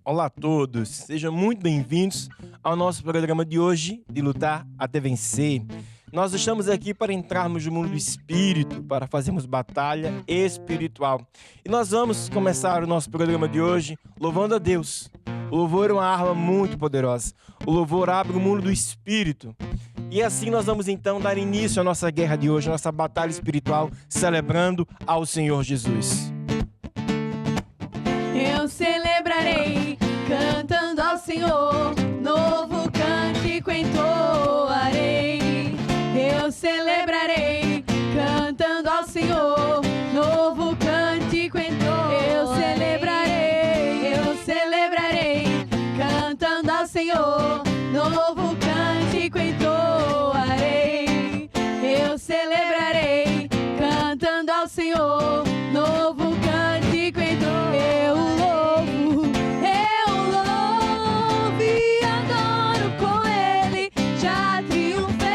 Olá a todos, sejam muito bem-vindos ao nosso programa de hoje, de Lutar até Vencer. Nós estamos aqui para entrarmos no mundo do espírito, para fazermos batalha espiritual. E nós vamos começar o nosso programa de hoje louvando a Deus. O louvor é uma arma muito poderosa. O louvor abre o mundo do espírito. E assim nós vamos então dar início à nossa guerra de hoje, à nossa batalha espiritual, celebrando ao Senhor Jesus. Eu celebrarei, cantando ao Senhor, novo cântico entoarei. Eu celebrarei, cantando ao Senhor, novo cântico entoarei. Eu celebrarei, cantando ao Senhor, novo cântico entoarei. Eu celebrarei, cantando ao Senhor, novo cântico entoarei. Eu louvo e adoro com Ele, já triunfei.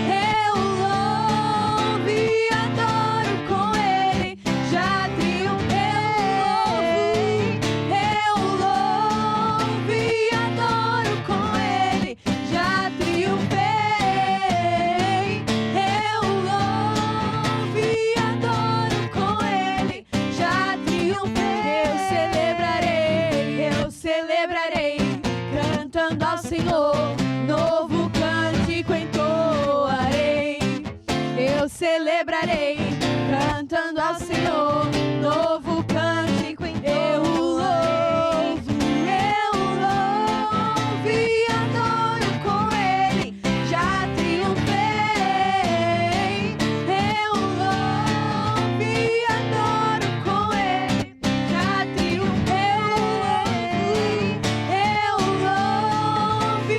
Eu louvo e adoro com Ele, já triunfei. Eu louvo e adoro com Ele, já triunfei. Eu louvo e adoro com Ele, já triunfei. Eu celebrarei, cantando ao Senhor, novo cântico entoarei. Eu celebrarei, cantando ao Senhor, novo cântico entoarei. Eu louvo e adoro com Ele, já triunfei. Eu louvo e adoro com Ele, já triunfei. Eu louvo e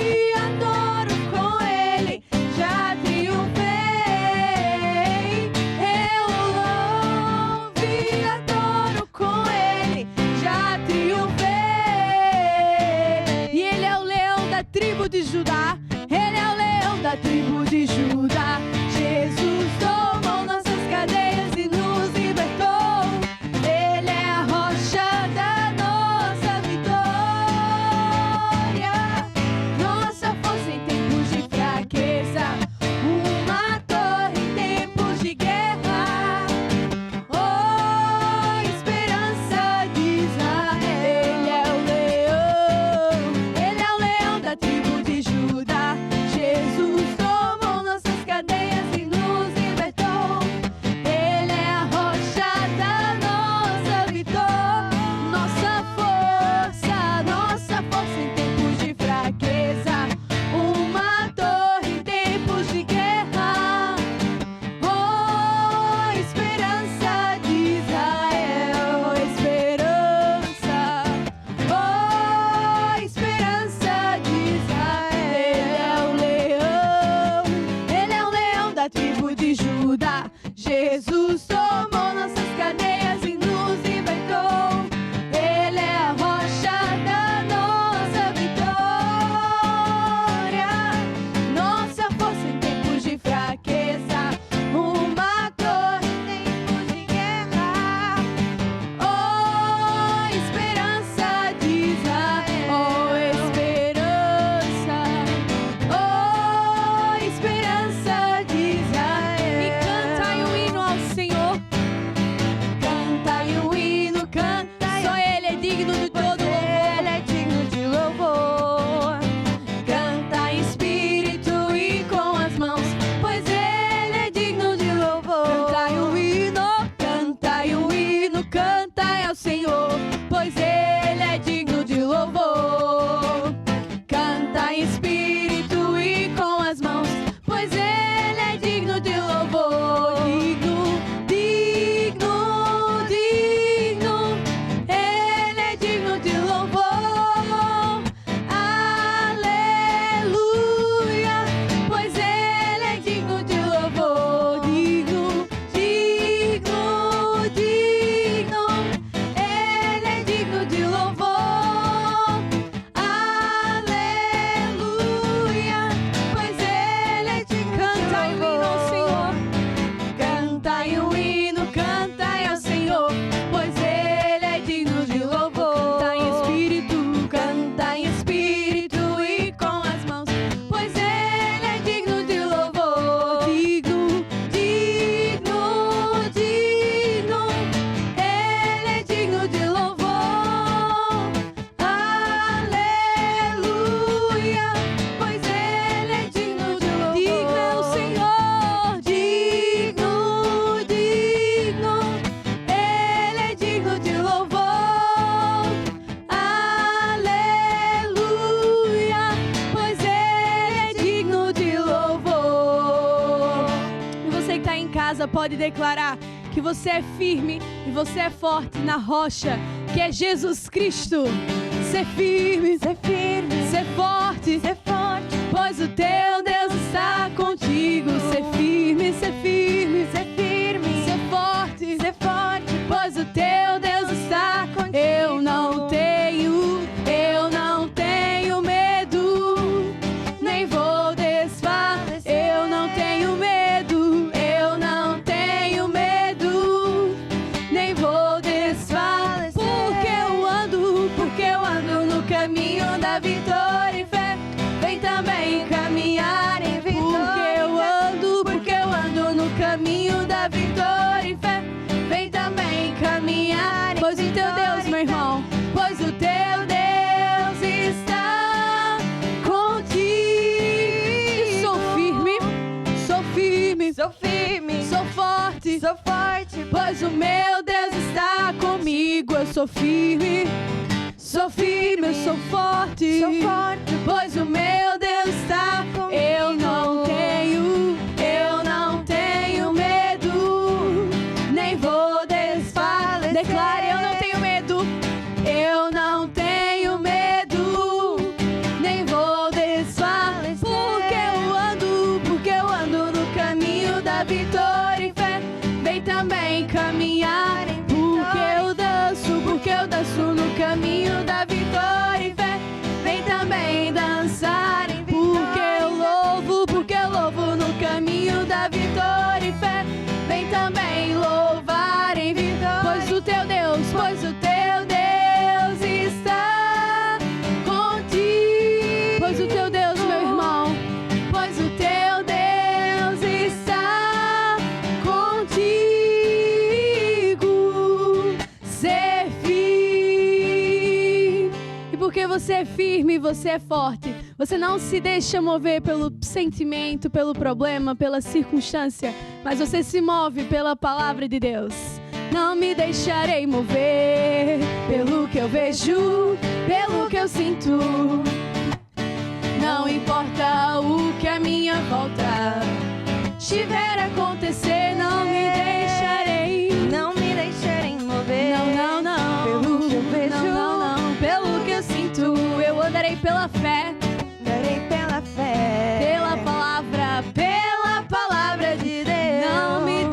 casa pode declarar que você é firme e você é forte na rocha, que é Jesus Cristo. Ser firme, ser forte, pois o teu Deus está contigo. Ser firme, ser forte, pois o teu Deus está contigo. Eu não tenho medo, nem vou desfalecer. Eu não tenho medo, nem vou desfalecer. Porque eu ando no caminho da vitória e fé. Vem também caminhar em vitória. Porque eu ando no caminho da vitória e fé. Vem também caminhar. Pois o teu Deus, meu irmão, pois o teu Deus está contigo. Sou firme, sou forte, pois o meu Deus está comigo. Eu sou firme, eu sou forte, pois o meu Deus está comigo. Eu não tenho medo, nem vou desfalecer. Declare: eu não tenho medo, nem vou desfalecer. Porque eu ando no caminho da vitória e fé. Vem também caminhar em porque eu danço no caminho da vitória e fé. Vem também dançar em vitória. Porque eu louvo no caminho da vitória e fé. Vem também louvar em vitória. Pois o teu Deus está contigo. Pois o teu Deus, meu irmão, pois o teu Deus está contigo. Ser firme. E porque você é firme, você é forte. Você não se deixa mover pelo sentimento, pelo problema, pela circunstância, mas você se move pela palavra de Deus. Não me deixarei mover pelo que eu vejo, pelo que eu sinto. Não importa o que a minha volta estiver a acontecer, não me deixarei mover. Não, pelo que eu vejo, não, pelo que eu sinto. Eu andarei pela fé, pela palavra de Deus. Não me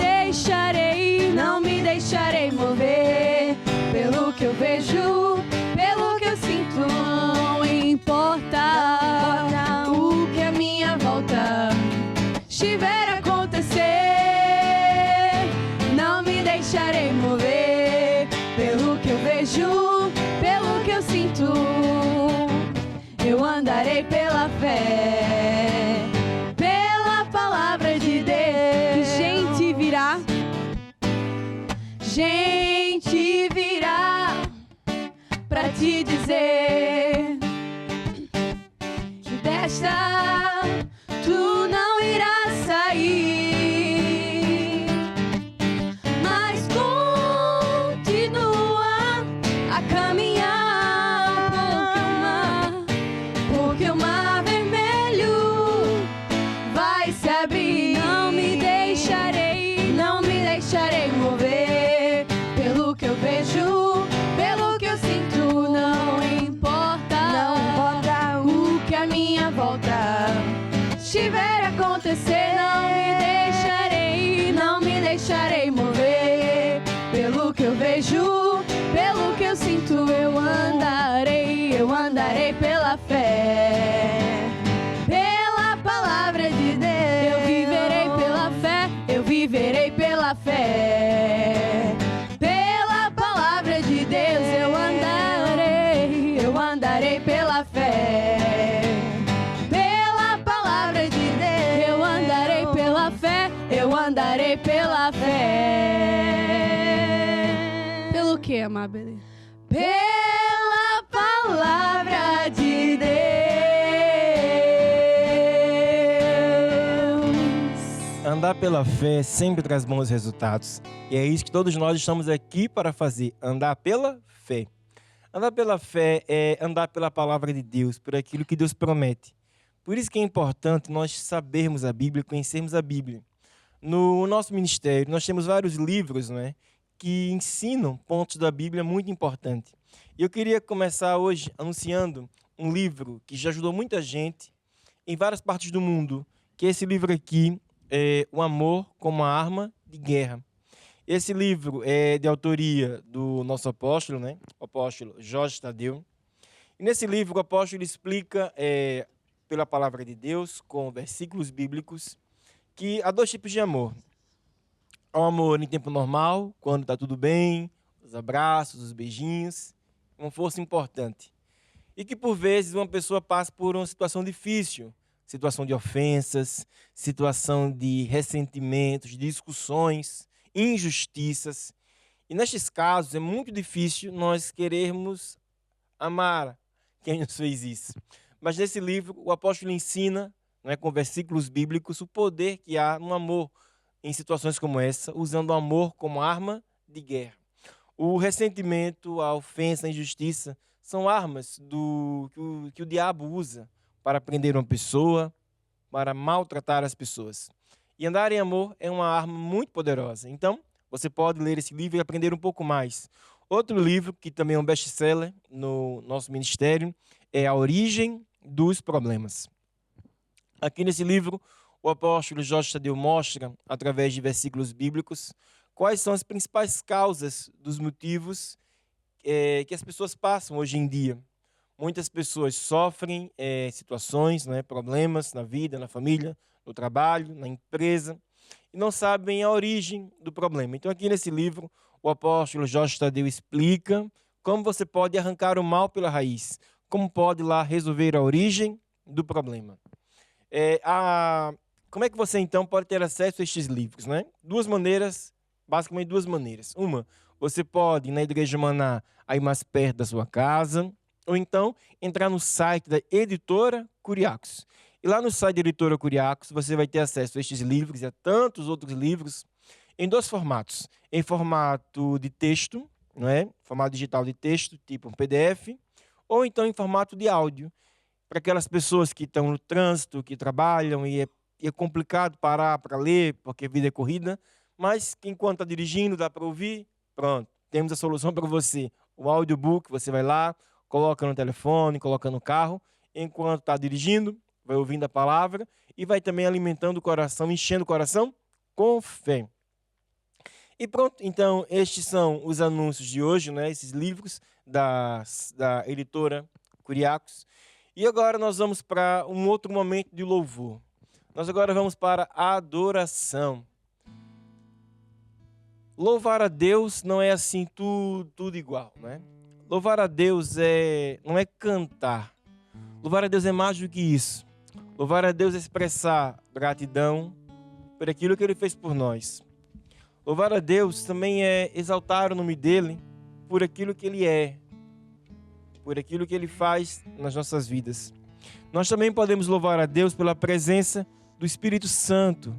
deixarei mover pelo que eu vejo, pelo que eu sinto. Não importa o que a minha volta estiver a acontecer, não me deixarei mover pelo que eu vejo, pelo que eu sinto. Eu andarei pela fé, pela palavra de Deus. E gente virá pra te dizer que desta tu não irás sair, mas continua a caminhar, porque o mar vermelho vai se abrir. Não me deixarei mover pelo que eu vejo, pelo que eu sinto. Não importa o que a minha volta estiver a acontecer, não me deixarei mover pelo que eu vejo, pelo que eu sinto. Eu andarei pela fé, pela palavra de Deus. Eu viverei pela fé, pela palavra de Deus. Eu andarei pela fé, pela palavra de Deus. Eu andarei pela fé. Pelo que, Amabile? Pela palavra de Deus. Andar pela fé sempre traz bons resultados. E é isso que todos nós estamos aqui para fazer, andar pela fé. Andar pela fé é andar pela palavra de Deus, por aquilo que Deus promete. Por isso que é importante nós sabermos a Bíblia, conhecermos a Bíblia. No nosso ministério, nós temos vários livros, né, que ensinam pontos da Bíblia muito importantes. E eu queria começar hoje anunciando um livro que já ajudou muita gente em várias partes do mundo, que é esse livro aqui, O Amor como a Arma de Guerra. Esse livro é de autoria do nosso apóstolo, né, o apóstolo Jorge Tadeu. E nesse livro o apóstolo explica, pela palavra de Deus, com versículos bíblicos, que há dois tipos de amor. Há um amor em tempo normal, quando está tudo bem, os abraços, os beijinhos, uma força importante. E que, por vezes, uma pessoa passa por uma situação difícil, situação de ofensas, situação de ressentimentos, de discussões, injustiças. E, nestes casos, é muito difícil nós querermos amar quem nos fez isso. Mas, nesse livro, o apóstolo ensina, né, com versículos bíblicos, o poder que há no amor em situações como essa, usando o amor como arma de guerra. O ressentimento, a ofensa, a injustiça são armas que o diabo usa para prender uma pessoa, para maltratar as pessoas. E andar em amor é uma arma muito poderosa. Então, você pode ler esse livro e aprender um pouco mais. Outro livro, que também é um best-seller no nosso ministério, é A Origem dos Problemas. Aqui nesse livro, o apóstolo Jorge Tadeu mostra, através de versículos bíblicos, quais são as principais causas dos motivos que as pessoas passam hoje em dia. Muitas pessoas sofrem situações, né, problemas na vida, na família, no trabalho, na empresa, e não sabem a origem do problema. Então, aqui nesse livro, o apóstolo Jorge Tadeu explica como você pode arrancar o mal pela raiz, como pode lá resolver a origem do problema. Como é que você, então, pode ter acesso a estes livros, né? Basicamente duas maneiras. Uma, você pode ir na Igreja Maná, aí mais perto da sua casa, ou então entrar no site da Editora Curiacos. E lá no site da Editora Curiacos, você vai ter acesso a estes livros e a tantos outros livros em dois formatos. Em formato de texto, não é? Formato digital de texto, tipo um PDF, ou então em formato de áudio, para aquelas pessoas que estão no trânsito, que trabalham e é complicado parar para ler, porque a vida é corrida, mas que enquanto está dirigindo, dá para ouvir, pronto, temos a solução para você. O audiobook, você vai lá, coloca no telefone, coloca no carro, enquanto está dirigindo, vai ouvindo a palavra e vai também alimentando o coração, enchendo o coração com fé. E pronto, então, estes são os anúncios de hoje, né? Esses livros da Editora Curiacos. E agora nós vamos para um outro momento de louvor. Nós agora vamos para a adoração. Louvar a Deus não é assim tudo igual, né? Louvar a Deus não é cantar. Louvar a Deus é mais do que isso. Louvar a Deus é expressar gratidão por aquilo que Ele fez por nós. Louvar a Deus também é exaltar o nome dEle por aquilo que Ele é, por aquilo que Ele faz nas nossas vidas. Nós também podemos louvar a Deus pela presença do Espírito Santo.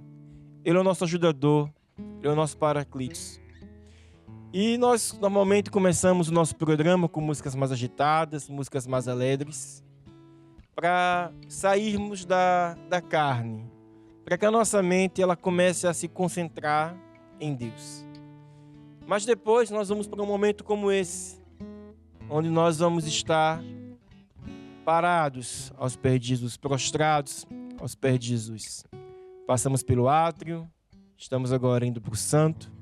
Ele é o nosso ajudador, Ele é o nosso paraclitos. E nós normalmente começamos o nosso programa com músicas mais agitadas, músicas mais alegres, para sairmos da carne, para que a nossa mente ela comece a se concentrar em Deus. Mas depois nós vamos para um momento como esse, onde nós vamos estar parados aos pés de Jesus, prostrados aos pés de Jesus. Passamos pelo átrio, estamos agora indo para o santo,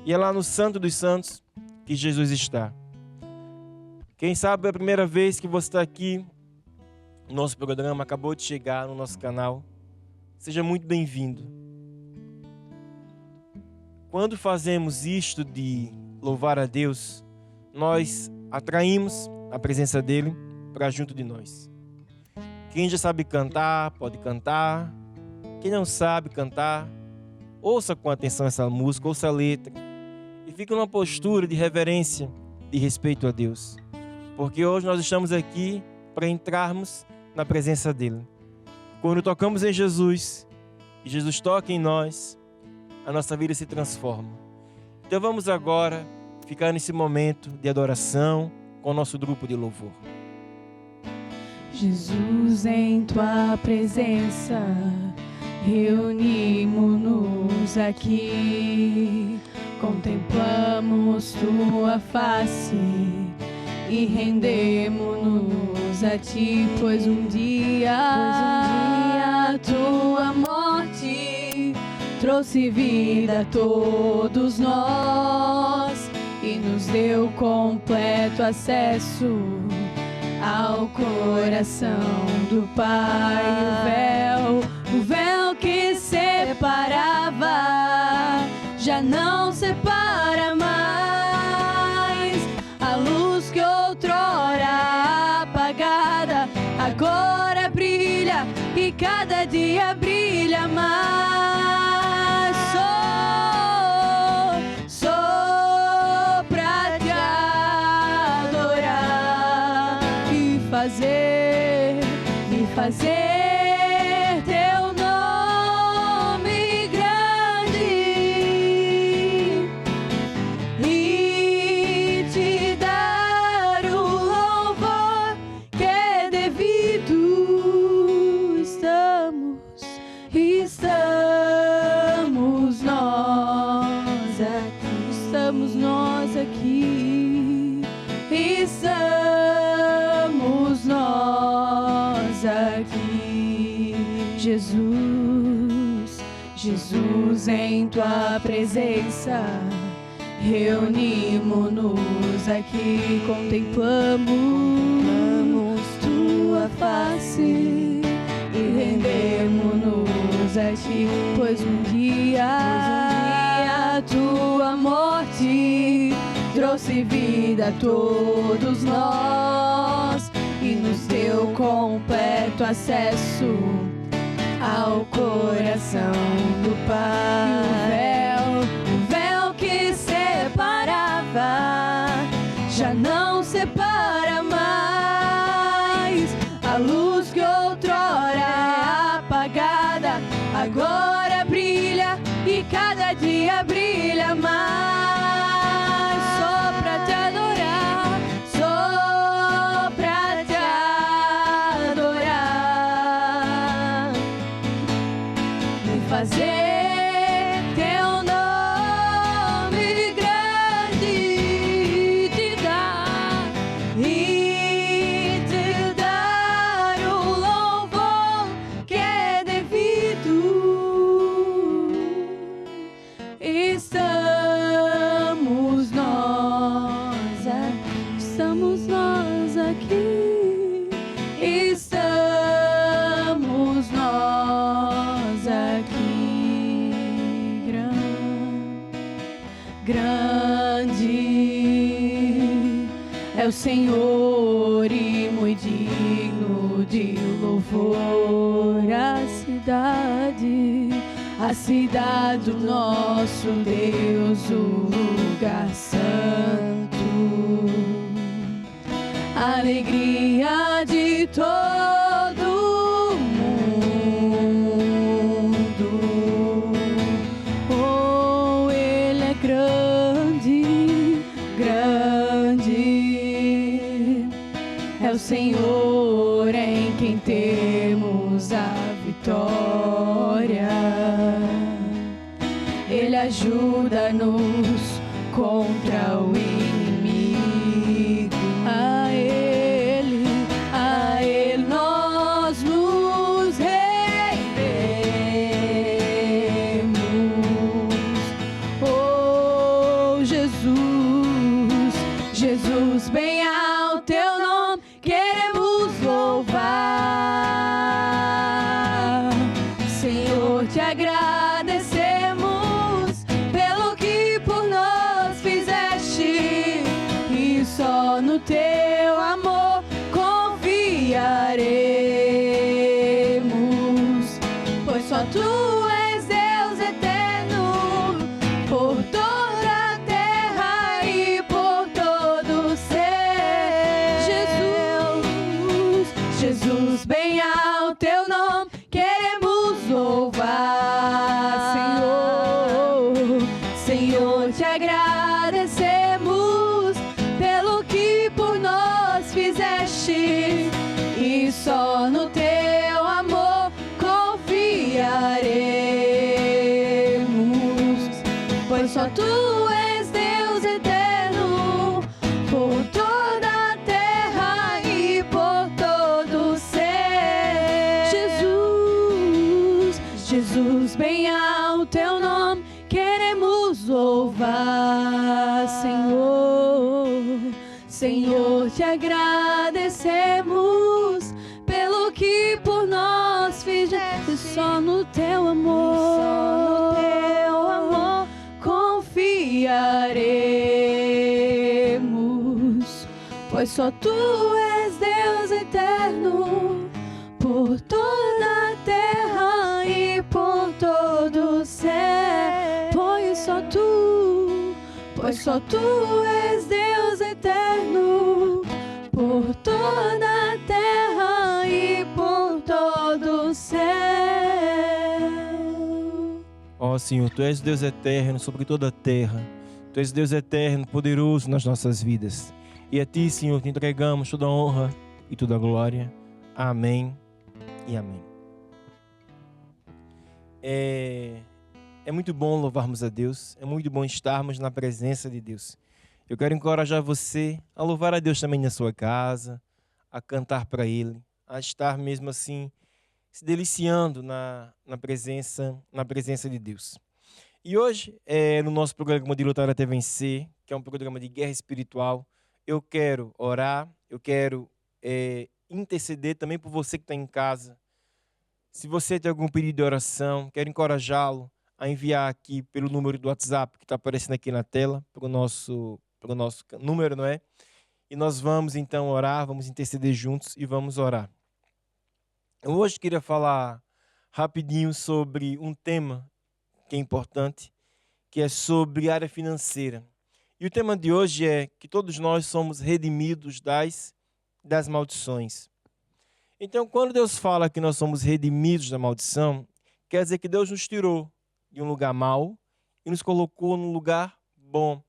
e é lá no Santo dos Santos que Jesus está. Quem sabe é a primeira vez que você está aqui, nosso programa acabou de chegar no nosso canal, seja muito bem-vindo. Quando fazemos isto de louvar a Deus, nós atraímos a presença dEle para junto de nós. Quem já sabe cantar, pode cantar. Quem não sabe cantar, ouça com atenção essa música, ouça a letra. E fique numa postura de reverência, de respeito a Deus. Porque hoje nós estamos aqui para entrarmos na presença dEle. Quando tocamos em Jesus, e Jesus toca em nós, a nossa vida se transforma. Então vamos agora ficar nesse momento de adoração com o nosso grupo de louvor. Jesus, em tua presença reunimos-nos aqui, contemplamos tua face e rendemos-nos a ti, pois um dia a tua morte trouxe vida a todos nós e nos deu completo acesso ao coração do Pai. O véu que separava já não separa mais. A luz que outrora apagada agora brilha e cada dia brilha mais. Sou pra te adorar e fazer teu nome grande e te dar o louvor que é devido. Estamos nós aqui, estamos nós aqui. Jesus, em tua presença, reunimos-nos aqui, contemplamos tua face e rendemos-nos a ti, pois um dia a tua morte trouxe vida a todos nós e nos deu completo acesso ao coração do Pai. O véu que separava já não separa mais. A luz que outrora é apagada agora brilha e cada dia brilha mais. Só pra te adorar, só pra te adorar e fazer teu nome grande e te dar o louvor que é devido. Estamos nós aqui, estamos nós aqui. Grande é o Senhor e muito digno de louvor. A cidade do nosso Deus, o lugar santo, a alegria de todo mundo. Oh, Ele é grande, grande é o Senhor em quem temos a vitória. Ele ajuda-nos contra o inimigo. A Ele nós nos rendemos. Oh, Jesus, bem ao teu nome queremos louvar. Senhor, te agradecemos pelo que por nós fizeste, e só no teu amor confiaremos, pois só tu és Deus eterno, por toda a terra e por todo ser. Jesus, bem ao teu nome queremos louvar. Senhor, te agradecemos pelo que por nós fizeste, e só no teu amor confiaremos. agradecemos pelo que por nós fizeste. Só no teu amor confiaremos, pois só tu és Deus eterno, por toda a terra e por todo o céu. Pois só tu és Deus eterno, por toda a terra e por todo o céu. Ó Senhor, Tu és Deus eterno sobre toda a terra. Tu és Deus eterno, poderoso nas nossas vidas. E a Ti, Senhor, te entregamos toda a honra e toda a glória. Amém e amém. É muito bom louvarmos a Deus. É muito bom estarmos na presença de Deus. Eu quero encorajar você a louvar a Deus também na sua casa, a cantar para Ele, a estar mesmo assim se deliciando na presença de Deus. E hoje, no nosso programa de Lutar até Vencer, que é um programa de guerra espiritual, eu quero orar, eu quero interceder também por você que está em casa. Se você tem algum pedido de oração, quero encorajá-lo a enviar aqui pelo número do WhatsApp que está aparecendo aqui na tela, para o nosso número, não é? E nós vamos então orar, vamos interceder juntos e vamos orar. Eu hoje queria falar rapidinho sobre um tema que é importante, que é sobre área financeira. E o tema de hoje é que todos nós somos redimidos das maldições. Então, quando Deus fala que nós somos redimidos da maldição, quer dizer que Deus nos tirou de um lugar mau e nos colocou num lugar bom.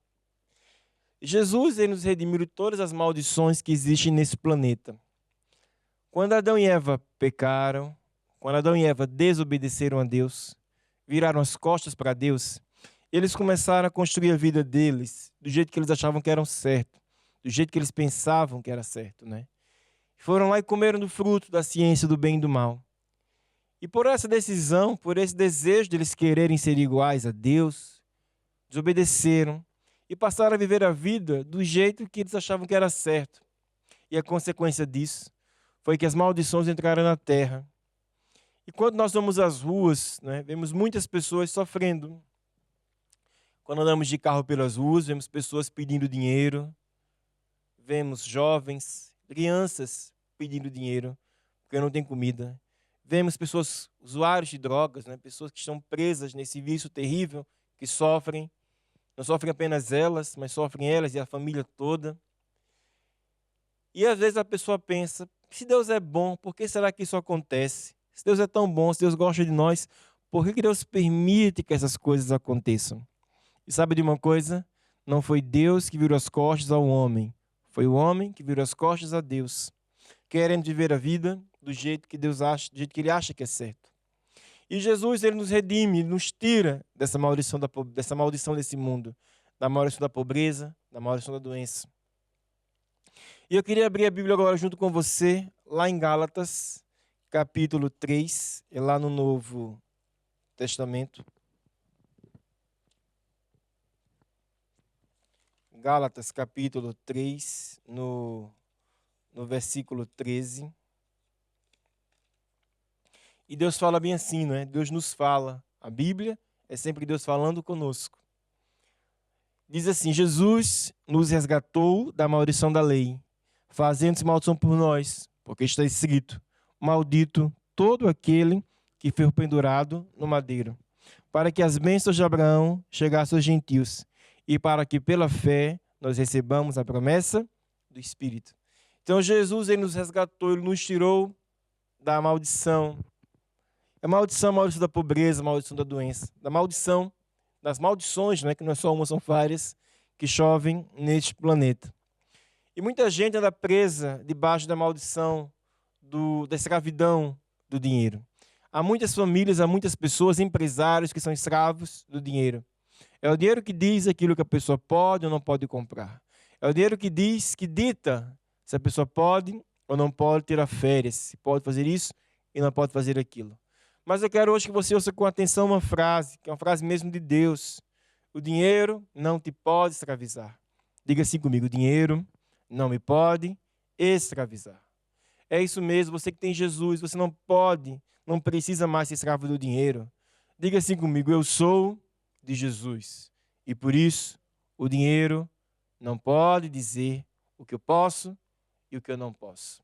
Jesus, ele nos redimiu de todas as maldições que existem nesse planeta. Quando Adão e Eva pecaram, quando Adão e Eva desobedeceram a Deus, viraram as costas para Deus, eles começaram a construir a vida deles do jeito que eles achavam que era certo, do jeito que eles pensavam que era certo, né? Foram lá e comeram do fruto da ciência do bem e do mal. E por essa decisão, por esse desejo de eles quererem ser iguais a Deus, desobedeceram e passaram a viver a vida do jeito que eles achavam que era certo. E a consequência disso foi que as maldições entraram na terra. E quando nós vamos às ruas, né, vemos muitas pessoas sofrendo. Quando andamos de carro pelas ruas, vemos pessoas pedindo dinheiro, vemos jovens, crianças pedindo dinheiro porque não tem comida. Vemos pessoas, usuários de drogas, né, pessoas que estão presas nesse vício terrível, que sofrem. Não sofrem apenas elas, mas sofrem elas e a família toda. E às vezes a pessoa pensa, se Deus é bom, por que será que isso acontece? Se Deus é tão bom, se Deus gosta de nós, por que Deus permite que essas coisas aconteçam? E sabe de uma coisa? Não foi Deus que virou as costas ao homem. Foi o homem que virou as costas a Deus, querendo viver a vida do jeito que Deus acha, do jeito que Ele acha que é certo. E Jesus, Ele nos redime, Ele nos tira dessa maldição desse mundo, da maldição da pobreza, da maldição da doença. E eu queria abrir a Bíblia agora junto com você, lá em Gálatas, capítulo 3, lá no Novo Testamento. Gálatas, capítulo 3, no versículo 13. E Deus fala bem assim, não é? Deus nos fala. A Bíblia é sempre Deus falando conosco. Diz assim, Jesus nos resgatou da maldição da lei, fazendo-se maldição por nós, porque está escrito, maldito todo aquele que foi pendurado no madeiro, para que as bênçãos de Abraão chegassem aos gentios, e para que pela fé nós recebamos a promessa do Espírito. Então Jesus, ele nos resgatou, ele nos tirou da maldição. A maldição da pobreza, a maldição da doença, das maldições, né, que não é só uma, são várias, que chovem neste planeta. E muita gente anda presa debaixo da maldição da escravidão do dinheiro. Há muitas famílias, há muitas pessoas, empresários que são escravos do dinheiro. É o dinheiro que diz aquilo que a pessoa pode ou não pode comprar. É o dinheiro que dita se a pessoa pode ou não pode tirar férias, se pode fazer isso e não pode fazer aquilo. Mas eu quero hoje que você ouça com atenção uma frase, que é uma frase mesmo de Deus. O dinheiro não te pode escravizar. Diga assim comigo, o dinheiro não me pode escravizar. É isso mesmo, você que tem Jesus, você não pode, não precisa mais ser escravo do dinheiro. Diga assim comigo, eu sou de Jesus. E por isso, o dinheiro não pode dizer o que eu posso e o que eu não posso.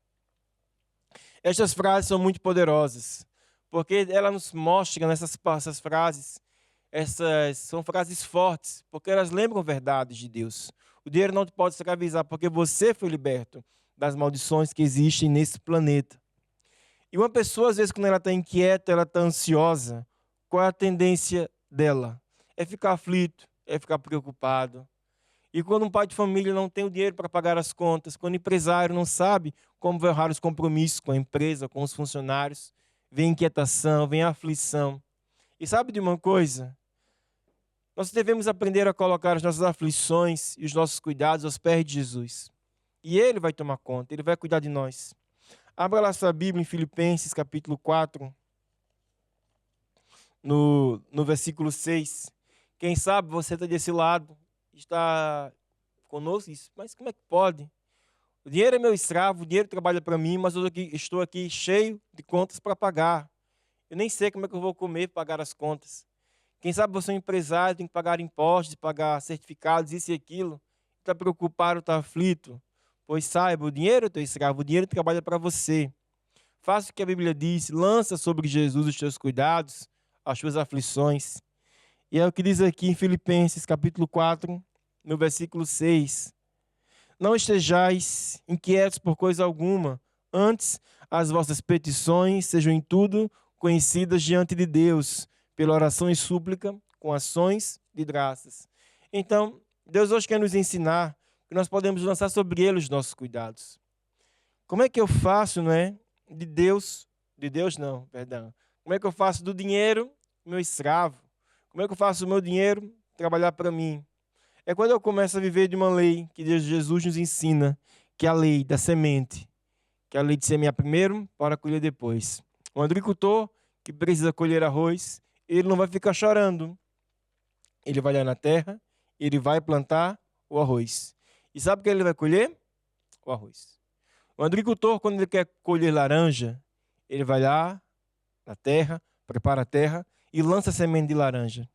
Estas frases são muito poderosas, porque ela nos mostra nessas frases, essas são frases fortes, porque elas lembram verdades de Deus. O dinheiro não te pode escravizar, porque você foi liberto das maldições que existem nesse planeta. E uma pessoa, às vezes, quando ela está inquieta, ela está ansiosa, qual é a tendência dela? É ficar aflito, é ficar preocupado. E quando um pai de família não tem o dinheiro para pagar as contas, quando o empresário não sabe como vai honrar os compromissos com a empresa, com os funcionários, vem inquietação, vem aflição. E sabe de uma coisa? Nós devemos aprender a colocar as nossas aflições e os nossos cuidados aos pés de Jesus. E Ele vai tomar conta, Ele vai cuidar de nós. Abra lá sua Bíblia em Filipenses, capítulo 4, no versículo 6. Quem sabe você está desse lado, está conosco, mas como é que pode? O dinheiro é meu escravo, o dinheiro trabalha para mim, mas eu estou aqui cheio de contas para pagar. Eu nem sei como é que eu vou comer para pagar as contas. Quem sabe você é um empresário, tem que pagar impostos, pagar certificados, isso e aquilo. Está preocupado, está aflito. Pois saiba, o dinheiro é teu escravo, o dinheiro trabalha para você. Faça o que a Bíblia diz, lança sobre Jesus os teus cuidados, as tuas aflições. E é o que diz aqui em Filipenses, capítulo 4, no versículo 6. Não estejais inquietos por coisa alguma, antes as vossas petições sejam em tudo conhecidas diante de Deus, pela oração e súplica, com ações de graças. Então, Deus hoje quer nos ensinar que nós podemos lançar sobre Ele os nossos cuidados. Como é que eu faço, não é? Como é que eu faço do dinheiro meu escravo? Como é que eu faço o meu dinheiro trabalhar para mim? É quando eu começo a viver de uma lei que Jesus nos ensina, que é a lei da semente, que é a lei de semear primeiro para colher depois. O agricultor que precisa colher arroz, ele não vai ficar chorando. Ele vai lá na terra, ele vai plantar o arroz. E sabe o que ele vai colher? O arroz. O agricultor, quando ele quer colher laranja, ele vai lá na terra, prepara a terra e lança a semente de laranja.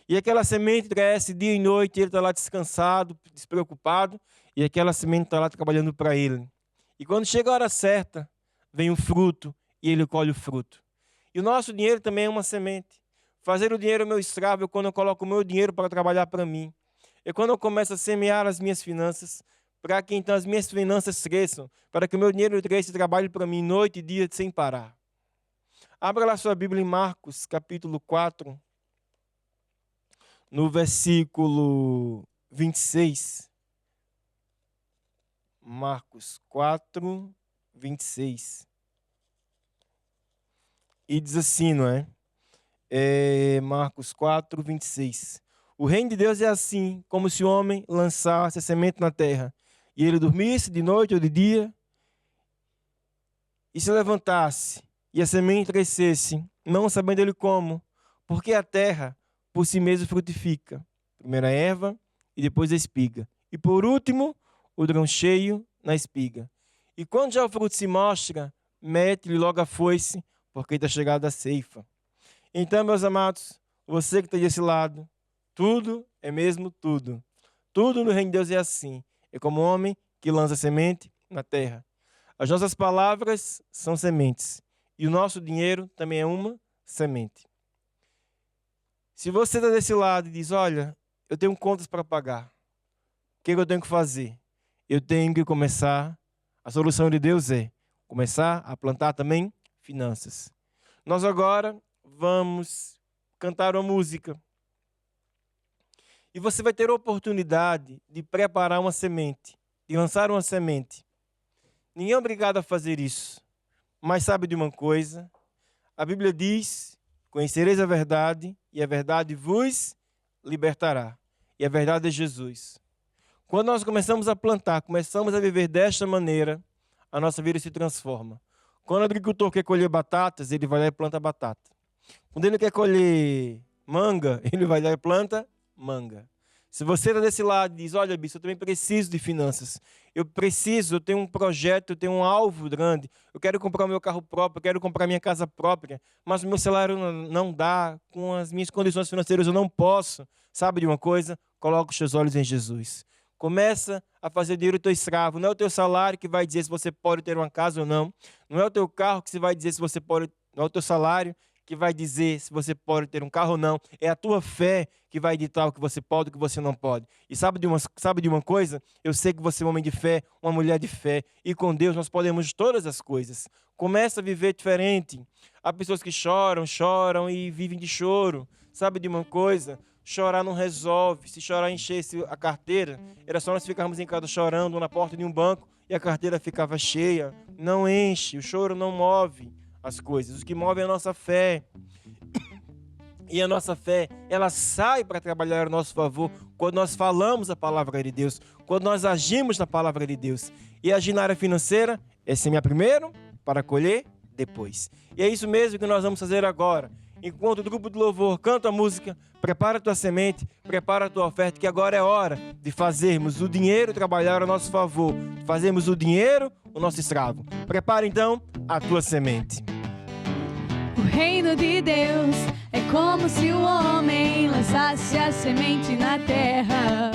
E aquela semente cresce dia e noite, ele está lá descansado, despreocupado, e aquela semente está lá trabalhando para ele. E quando chega a hora certa, vem o fruto e ele colhe o fruto. E o nosso dinheiro também é uma semente. Fazer o dinheiro meu escravo é quando eu coloco o meu dinheiro para trabalhar para mim. É quando eu começo a semear as minhas finanças, para que então as minhas finanças cresçam, para que o meu dinheiro cresça e trabalhe para mim noite e dia sem parar. Abra lá sua Bíblia em Marcos, capítulo 4, no versículo 26. Marcos 4, 26. E diz assim, não é? Marcos 4, 26. O reino de Deus é assim, como se o homem lançasse a semente na terra, e ele dormisse de noite ou de dia, e se levantasse, e a semente crescesse, não sabendo ele como, porque a terra por si mesma frutifica. Primeiro a erva, e depois a espiga. E por último, o grão cheio na espiga. E quando já o fruto se mostra, mete-lhe logo a foice, porque está chegada a ceifa. Então, meus amados, você que está desse lado, tudo é mesmo tudo. Tudo no reino de Deus é assim. É como o homem que lança semente na terra. As nossas palavras são sementes. E o nosso dinheiro também é uma semente. Se você está desse lado e diz, olha, eu tenho contas para pagar. O que eu tenho que fazer? Eu tenho que começar. A solução de Deus é começar a plantar também finanças. Nós agora vamos cantar uma música. E você vai ter a oportunidade de preparar uma semente, de lançar uma semente. Ninguém é obrigado a fazer isso. Mas sabe de uma coisa? A Bíblia diz, conhecereis a verdade, e a verdade vos libertará. E a verdade é Jesus. Quando nós começamos a plantar, começamos a viver desta maneira, a nossa vida se transforma. Quando o agricultor quer colher batatas, ele vai lá e planta batata. Quando ele quer colher manga, ele vai lá e planta manga. Se você está desse lado e diz, olha, bispo, eu também preciso de finanças. Eu tenho um projeto, eu tenho um alvo grande. Eu quero comprar o meu carro próprio, eu quero comprar minha casa própria, mas o meu salário não dá, com as minhas condições financeiras eu não posso. Sabe de uma coisa? Coloca os seus olhos em Jesus. Começa a fazer dinheiro teu escravo. Não é o teu salário que vai dizer se você pode ter uma casa ou não. Não é o teu carro que vai dizer se você pode... Não é o teu salário que vai dizer se você pode ter um carro ou não. É a tua fé que vai ditar o que você pode e o que você não pode. E sabe de uma coisa? Eu sei que você é um homem de fé, uma mulher de fé. E com Deus nós podemos todas as coisas. Começa a viver diferente. Há pessoas que choram e vivem de choro. Sabe de uma coisa? Chorar não resolve. Se chorar enchesse a carteira, era só nós ficarmos em casa chorando na porta de um banco e a carteira ficava cheia. Não enche, o choro não move as coisas. O que move é a nossa fé. E a nossa fé, ela sai para trabalhar a nosso favor quando nós falamos a palavra de Deus, quando nós agimos na palavra de Deus. E agir na área financeira é semear primeiro para colher depois. E é isso mesmo que nós vamos fazer agora. Enquanto o grupo de louvor canta a música, prepara a tua semente, prepara a tua oferta, que agora é hora de fazermos o dinheiro trabalhar a nosso favor, fazermos o dinheiro o nosso escravo. Prepara então a tua semente. O reino de Deus é como se o homem lançasse a semente na terra.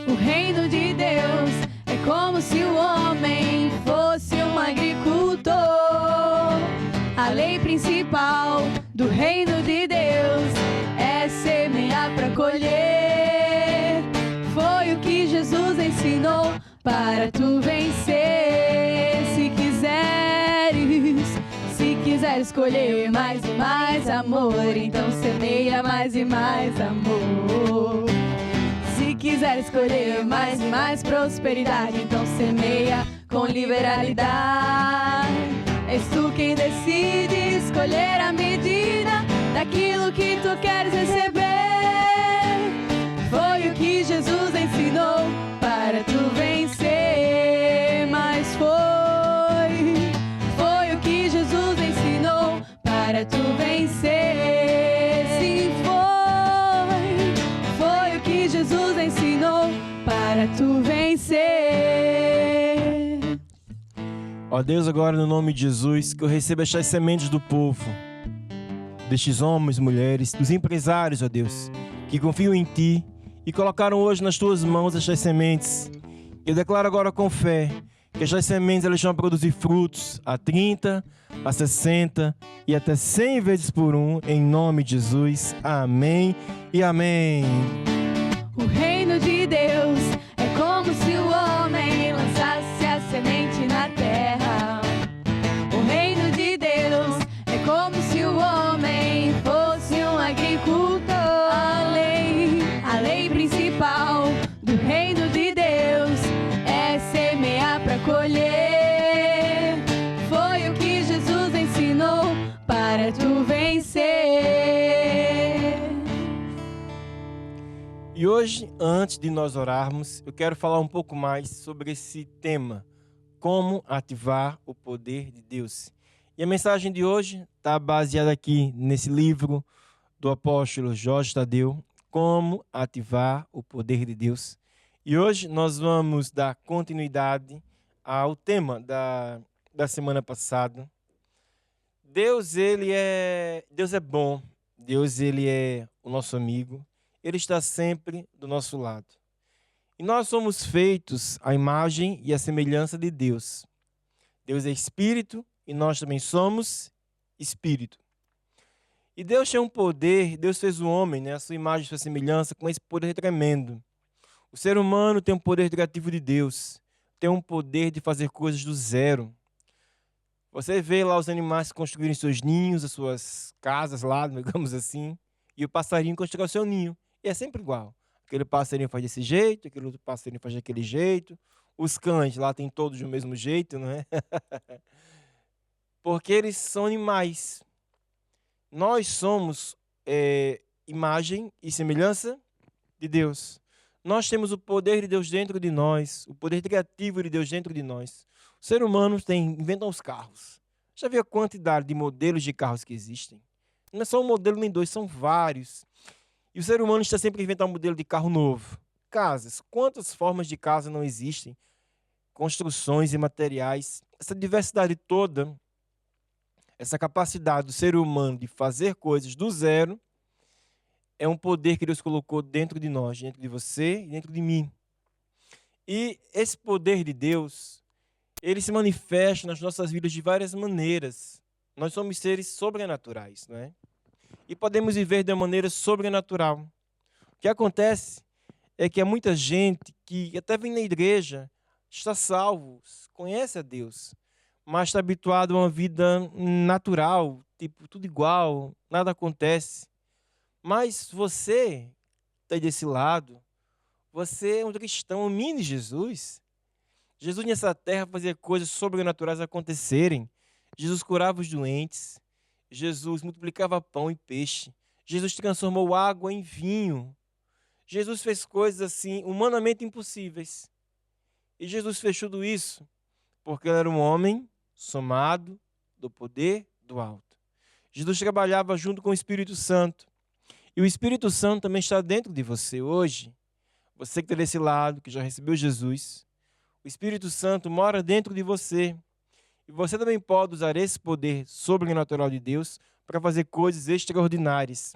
O reino de Deus é como se o homem fosse um agricultor. A lei principal do reino de Deus é semear para colher. Foi o que Jesus ensinou para tu vencer. Se quiseres colher mais e mais amor, então semeia mais e mais amor. Se quiseres colher mais e mais prosperidade, então semeia com liberalidade. És tu quem decide escolher a medida daquilo que tu queres receber. Foi o que Jesus ensinou para tu vencer, mas foi o que Jesus ensinou para tu vencer. Sim, foi o que Jesus ensinou para tu vencer. Ó Deus, agora no nome de Jesus, que eu receba estas sementes do povo, destes homens, mulheres, dos empresários, ó Deus, que confiam em Ti e colocaram hoje nas Tuas mãos estas sementes. Eu declaro agora com fé que estas sementes elas vão produzir frutos a 30, a 60 e até 100 vezes por um, em nome de Jesus. Amém e amém. O reino de Deus é como se o homem lançasse a semente na terra. O reino de Deus é como se o homem fosse um agricultor. A lei principal do reino de Deus é semear para colher. Foi o que Jesus ensinou para tu vencer. E hoje, antes de nós orarmos, eu quero falar um pouco mais sobre esse tema, como ativar o poder de Deus. E a mensagem de hoje está baseada aqui nesse livro do apóstolo Jorge Tadeu, Como Ativar o Poder de Deus. E hoje nós vamos dar continuidade ao tema da semana passada. Deus é bom, Deus ele é o nosso amigo, Ele está sempre do nosso lado. E nós somos feitos à imagem e à semelhança de Deus. Deus é espírito e nós também somos espírito. E Deus tem um poder, Deus fez o homem, né, a sua imagem e a sua semelhança, com esse poder tremendo. O ser humano tem um poder criativo de Deus, tem um poder de fazer coisas do zero. Você vê lá os animais construírem seus ninhos, as suas casas lá, digamos assim, e o passarinho constrói o seu ninho. E é sempre igual. Aquele passarinho faz desse jeito, aquele outro passarinho faz daquele jeito. Os cães lá têm todos do mesmo jeito, não é? Porque eles são animais. Nós somos imagem e semelhança de Deus. Nós temos o poder de Deus dentro de nós, o poder criativo de Deus dentro de nós. Os seres humanos inventam os carros. Já viu a quantidade de modelos de carros que existem? Não é só um modelo nem dois, são vários. E o ser humano está sempre a inventar um modelo de carro novo. Casas. Quantas formas de casa não existem? Construções e materiais. Essa diversidade toda, essa capacidade do ser humano de fazer coisas do zero, é um poder que Deus colocou dentro de nós, dentro de você e dentro de mim. E esse poder de Deus, ele se manifesta nas nossas vidas de várias maneiras. Nós somos seres sobrenaturais, não é? E podemos viver de uma maneira sobrenatural. O que acontece é que há muita gente que até vem na igreja, está salvo, conhece a Deus, mas está habituado a uma vida natural, tipo, tudo igual, nada acontece. Mas você está desse lado, você é um cristão, um mini Jesus. Jesus nessa terra fazia coisas sobrenaturais acontecerem. Jesus curava os doentes. Jesus multiplicava pão e peixe. Jesus transformou água em vinho. Jesus fez coisas assim, humanamente impossíveis. E Jesus fez tudo isso porque ele era um homem somado do poder do alto. Jesus trabalhava junto com o Espírito Santo. E o Espírito Santo também está dentro de você hoje. Você que está desse lado, que já recebeu Jesus, o Espírito Santo mora dentro de você. E você também pode usar esse poder sobrenatural de Deus para fazer coisas extraordinárias.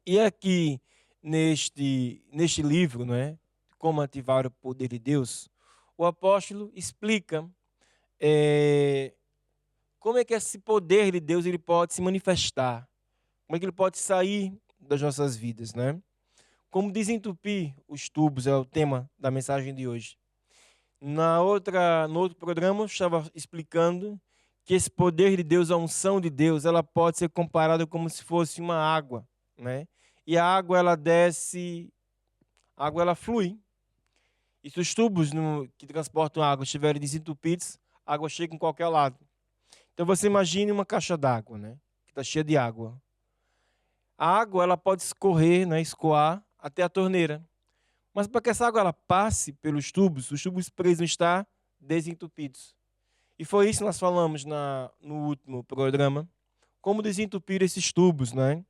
E aqui, neste livro, não é? Como ativar o poder de Deus, o apóstolo explica como é que esse poder de Deus ele pode se manifestar. Como é que ele pode sair das nossas vidas, né? Como desentupir os tubos é o tema da mensagem de hoje. No outro programa, eu estava explicando que esse poder de Deus, a unção de Deus, ela pode ser comparada como se fosse uma água, né? E a água, ela desce, a água, ela flui. E se os tubos que transportam a água estiverem desentupidos, a água chega em qualquer lado. Então, você imagine uma caixa d'água, né? Que está cheia de água. A água ela pode escorrer, né, escoar até a torneira. Mas para que essa água ela passe pelos tubos, os tubos precisam estar desentupidos. E foi isso que nós falamos no último programa, como desentupir esses tubos, né?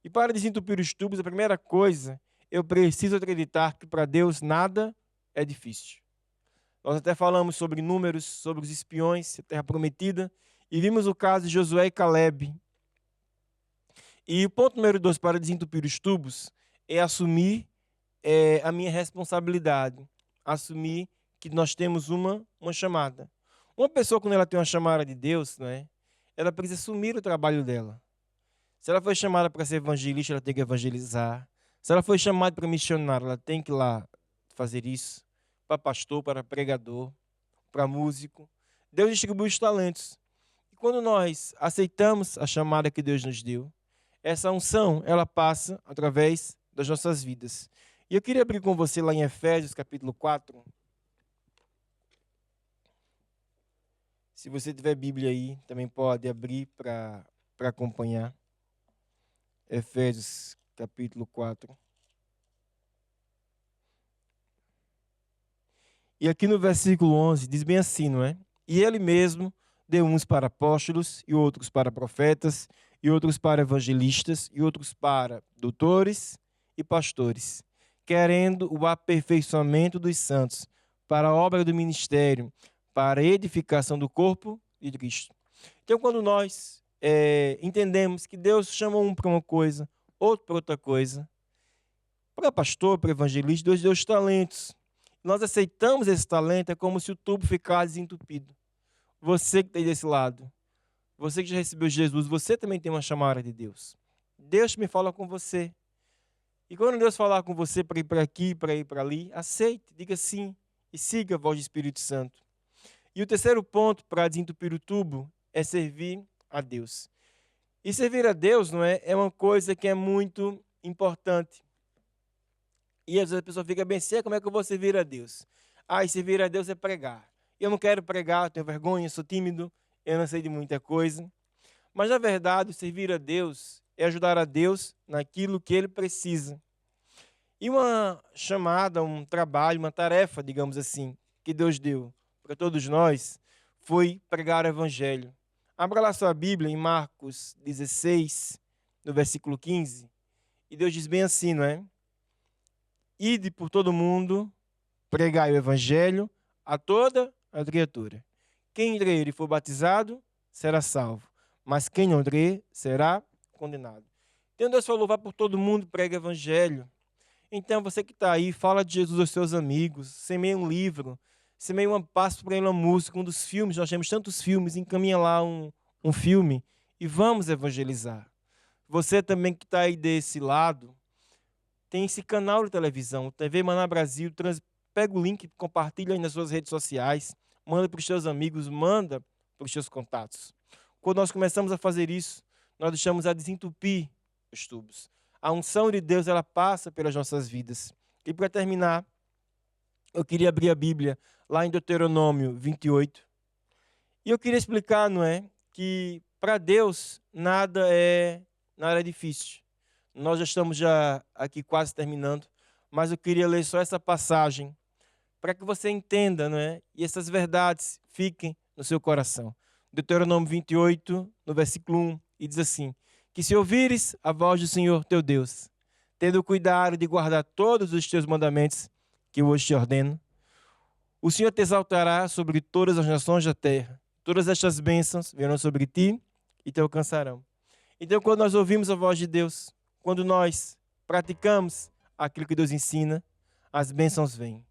E para desentupir os tubos, a primeira coisa, eu preciso acreditar que para Deus nada é difícil. Nós até falamos sobre números, sobre os espiões, a terra prometida, e vimos o caso de Josué e Calebe. E o ponto número 2 para desentupir os tubos é assumir a minha responsabilidade. Assumir que nós temos uma chamada. Uma pessoa, quando ela tem uma chamada de Deus, né, ela precisa assumir o trabalho dela. Se ela foi chamada para ser evangelista, ela tem que evangelizar. Se ela foi chamada para missionar, ela tem que ir lá fazer isso. Para pastor, para pregador, para músico. Deus distribui os talentos. E quando nós aceitamos a chamada que Deus nos deu, essa unção, ela passa através das nossas vidas. E eu queria abrir com você lá em Efésios, capítulo 4. Se você tiver Bíblia aí, também pode abrir para acompanhar. Efésios, capítulo 4. E aqui no versículo 11, diz bem assim, não é? E ele mesmo deu uns para apóstolos, e outros para profetas, e outros para evangelistas, e outros para doutores e pastores, querendo o aperfeiçoamento dos santos, para a obra do ministério, para a edificação do corpo de Cristo. Então, quando nós entendemos que Deus chama um para uma coisa, outro para outra coisa, para pastor, para evangelista, Deus deu os talentos. Nós aceitamos esse talento, é como se o tubo ficasse desentupido. Você que está aí desse lado, você que já recebeu Jesus, você também tem uma chamada de Deus. Deus me fala com você. E quando Deus falar com você para ir para aqui, para ir para ali, aceite, diga sim e siga a voz do Espírito Santo. E o terceiro ponto para desentupir o tubo é servir a Deus. E servir a Deus, não é? É uma coisa que é muito importante. E às vezes a pessoa fica bem assim, como é que eu vou servir a Deus? E servir a Deus é pregar. Eu não quero pregar, eu tenho vergonha, eu sou tímido, eu não sei de muita coisa. Mas, na verdade, servir a Deus é ajudar a Deus naquilo que Ele precisa. E uma chamada, um trabalho, uma tarefa, digamos assim, que Deus deu para todos nós, foi pregar o Evangelho. Abra lá sua Bíblia em Marcos 16, no versículo 15. E Deus diz bem assim, não é? Ide por todo mundo, pregai o evangelho a toda a criatura. Quem crer e for batizado, será salvo. Mas quem não crer, será condenado. Então Deus falou, vá por todo mundo, prega o evangelho. Então você que está aí, fala de Jesus aos seus amigos, semeia um livro, semeia uma pasta para uma música, um dos filmes, nós temos tantos filmes, encaminha lá um filme e vamos evangelizar. Você também que está aí desse lado, tem esse canal de televisão, TV Maná Brasil, pega o link, compartilha aí nas suas redes sociais, manda para os seus amigos, manda para os seus contatos. Quando nós começamos a fazer isso, nós deixamos a desentupir os tubos. A unção de Deus, ela passa pelas nossas vidas. E para terminar, eu queria abrir a Bíblia lá em Deuteronômio 28. E eu queria explicar, não é, que para Deus nada é difícil. Nós já estamos aqui quase terminando, mas eu queria ler só essa passagem para que você entenda, não é? E essas verdades fiquem no seu coração. Deuteronômio 28, no versículo 1, e diz assim: que se ouvires a voz do Senhor teu Deus, tendo cuidado de guardar todos os teus mandamentos que eu hoje te ordeno, o Senhor te exaltará sobre todas as nações da terra. Todas estas bênçãos virão sobre ti e te alcançarão. Então, quando nós ouvimos a voz de Deus, quando nós praticamos aquilo que Deus ensina, as bênçãos vêm.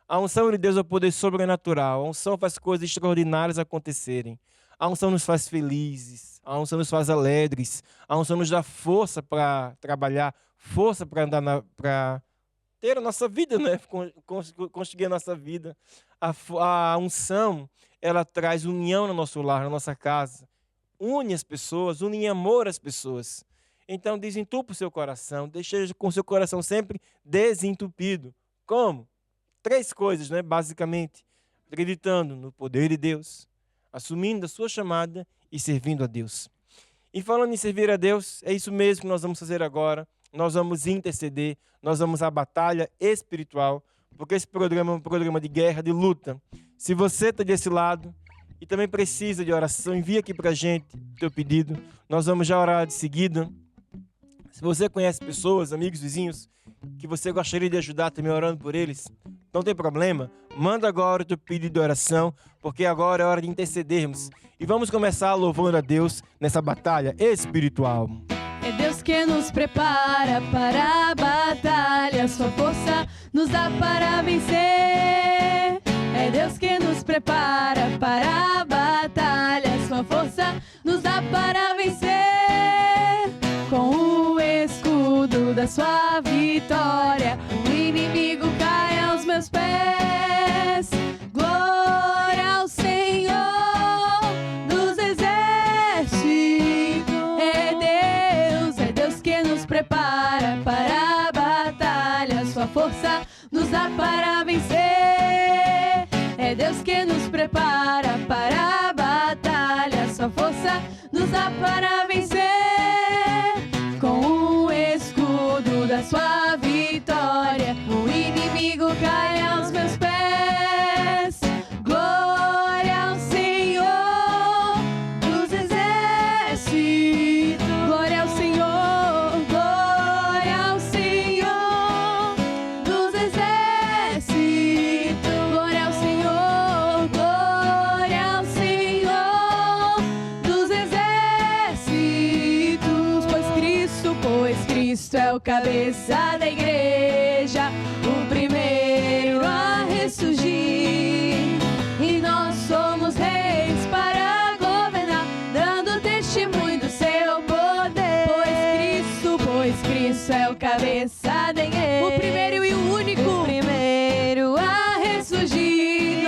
A unção de Deus é o poder sobrenatural. A unção faz coisas extraordinárias acontecerem. A unção nos faz felizes. A unção nos faz alegres. A unção nos dá força para trabalhar, força para andar, para ter a nossa vida, né? Conseguir a nossa vida. A unção, ela traz união no nosso lar, na nossa casa. Une as pessoas, une em amor as pessoas. Então, desentupa o seu coração, deixe com o seu coração sempre desentupido. Como? 3 coisas, né? Basicamente, acreditando no poder de Deus, assumindo a sua chamada e servindo a Deus. E falando em servir a Deus, é isso mesmo que nós vamos fazer agora. Nós vamos interceder, nós vamos à batalha espiritual, porque esse programa é um programa de guerra, de luta. Se você está desse lado e também precisa de oração, envia aqui para a gente o teu pedido. Nós vamos já orar de seguida. Se você conhece pessoas, amigos, vizinhos, que você gostaria de ajudar também orando por eles, não tem problema, manda agora o teu pedido de oração, porque agora é hora de intercedermos. E vamos começar louvando a Deus nessa batalha espiritual. É Deus que nos prepara para a batalha, sua força nos dá para vencer. É Deus que nos prepara para a batalha, sua força nos dá para vencer. Com o escudo da sua vitória, o inimigo cai aos meus pés. Glória ao Senhor dos exércitos. É Deus que nos prepara para a batalha, sua força nos dá para vencer. É Deus que nos prepara para a batalha, sua força nos dá para vencer. Com o escudo da sua vitória, o inimigo cai aos meus pés. Glória ao Senhor dos exércitos. Glória ao Senhor, glória ao Senhor dos exércitos. Glória ao Senhor, glória ao Senhor dos exércitos. Pois Cristo é o cabeça da igreja, o primeiro a ressurgir. E nós somos reis para governar, dando testemunho do seu poder. Pois Cristo é o cabeça da igreja, o primeiro e o único, o primeiro a ressurgir.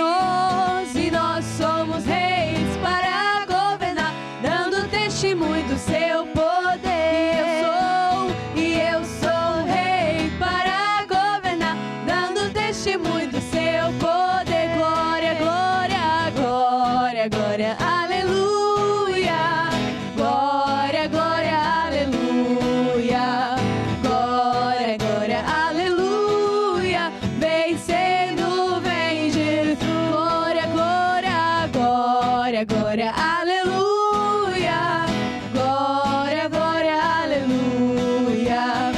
E nós somos reis para governar, dando testemunho do seu poder. Testemunho do seu poder. Glória, glória, glória, glória, aleluia. Glória, glória, aleluia. Glória, glória, aleluia. Vencendo, vem Jesus. Glória, glória, glória, glória, aleluia. Glória, glória, aleluia.